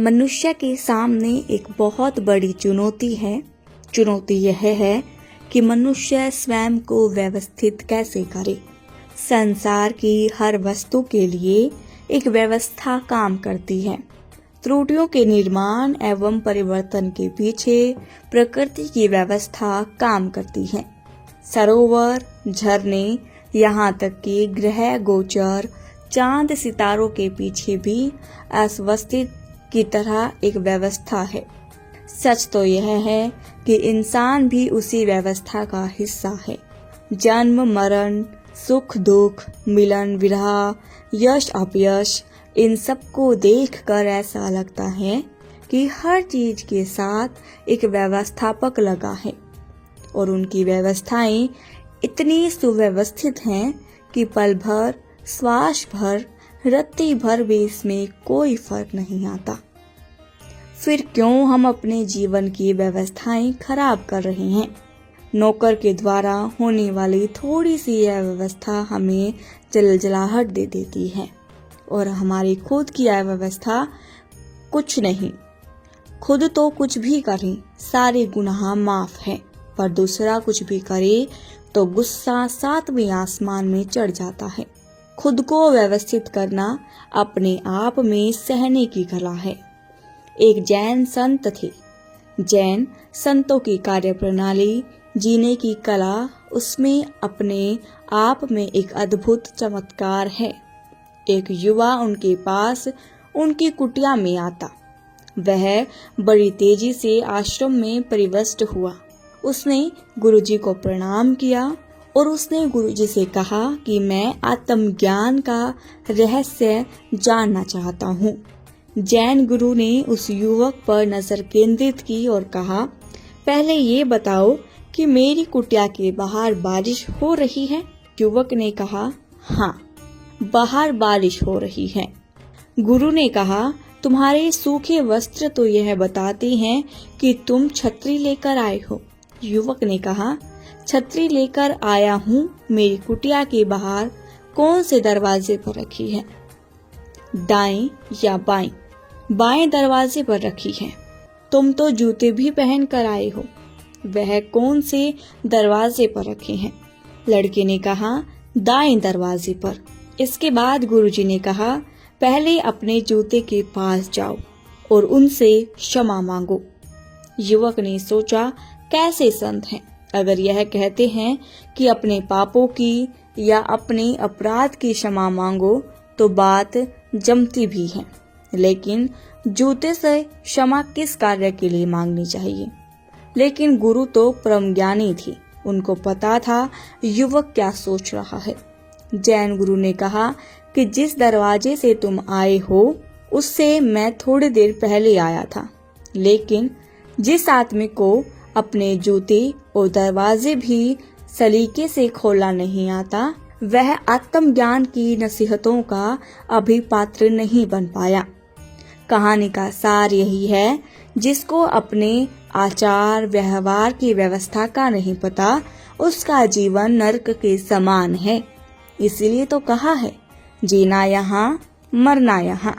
मनुष्य के सामने एक बहुत बड़ी चुनौती है। चुनौती यह है कि मनुष्य स्वयं को व्यवस्थित कैसे करे। संसार की हर वस्तु के लिए एक व्यवस्था काम करती है। त्रुटियों के निर्माण एवं परिवर्तन के पीछे प्रकृति की व्यवस्था काम करती है। सरोवर, झरने, यहाँ तक कि ग्रह गोचर, चांद सितारों के पीछे भी अव्यवस्थित की तरह एक व्यवस्था है। सच तो यह है कि इंसान भी उसी व्यवस्था का हिस्सा है। जन्म मरण, सुख दुख, मिलन विरह, यश अपयश, इन सबको देखकर ऐसा लगता है कि हर चीज के साथ एक व्यवस्थापक लगा है और उनकी व्यवस्थाएं इतनी सुव्यवस्थित हैं कि पल भर, श्वास भर, रत्ती भर भी इसमें कोई फर्क नहीं आता। फिर क्यों हम अपने जीवन की व्यवस्थाएं खराब कर रहे हैं? नौकर के द्वारा होने वाली थोड़ी सी यह व्यवस्था हमें जलजलाहट दे देती है और हमारी खुद की यह व्यवस्था कुछ नहीं। खुद तो कुछ भी करें सारे गुनाह माफ है, पर दूसरा कुछ भी करे तो गुस्सा सातवें आसमान में चढ़ जाता है। खुद को व्यवस्थित करना अपने आप में सहने की कला है। एक जैन संत थे। जैन संतों की कार्यप्रणाली, जीने की कला, उसमें अपने आप में एक अद्भुत चमत्कार है। एक युवा उनके पास उनकी कुटिया में आता। वह बड़ी तेजी से आश्रम में प्रविष्ट हुआ। उसने गुरुजी को प्रणाम किया और उसने गुरुजी से कहा कि मैं आत्मज्ञान का रहस्य जानना चाहता हूँ। जैन गुरु ने उस युवक पर नजर केंद्रित की और कहा, पहले ये बताओ कि मेरी कुटिया के बाहर बारिश हो रही है? युवक ने कहा, हाँ, बाहर बारिश हो रही है। गुरु ने कहा, तुम्हारे सूखे वस्त्र तो यह बताते हैं कि तुम छतरी लेकर आए हो। युवक ने कहा, छतरी लेकर आया हूँ। मेरी कुटिया के बाहर कौन से दरवाजे पर रखी है? दाएं या बाएं? बाएं दरवाजे पर रखी है। तुम तो जूते भी पहन कर आए हो, वह कौन से दरवाजे पर रखे हैं? लड़के ने कहा, दाएं दरवाजे पर। इसके बाद गुरुजी ने कहा, पहले अपने जूते के पास जाओ और उनसे क्षमा मांगो। युवक ने सोचा, कैसे संत हैं, अगर यह कहते हैं कि अपने पापों की या अपने अपराध की क्षमा मांगो तो बात जमती भी है, लेकिन जूते से क्षमा किस कार्य के लिए मांगनी चाहिए? लेकिन गुरु तो परम ज्ञानी थी, उनको पता था युवक क्या सोच रहा है। जैन गुरु ने कहा कि जिस दरवाजे से तुम आए हो उससे मैं थोड़ी देर पहले आया था, लेकिन जिस आदमी को अपने जूते और दरवाजे भी सलीके से खोलना नहीं आता, वह आत्मज्ञान की नसीहतों का अभी पात्र नहीं बन पाया। कहानी का सार यही है, जिसको अपने आचार व्यवहार की व्यवस्था का नहीं पता, उसका जीवन नरक के समान है। इसीलिए तो कहा है, जीना यहाँ मरना यहाँ।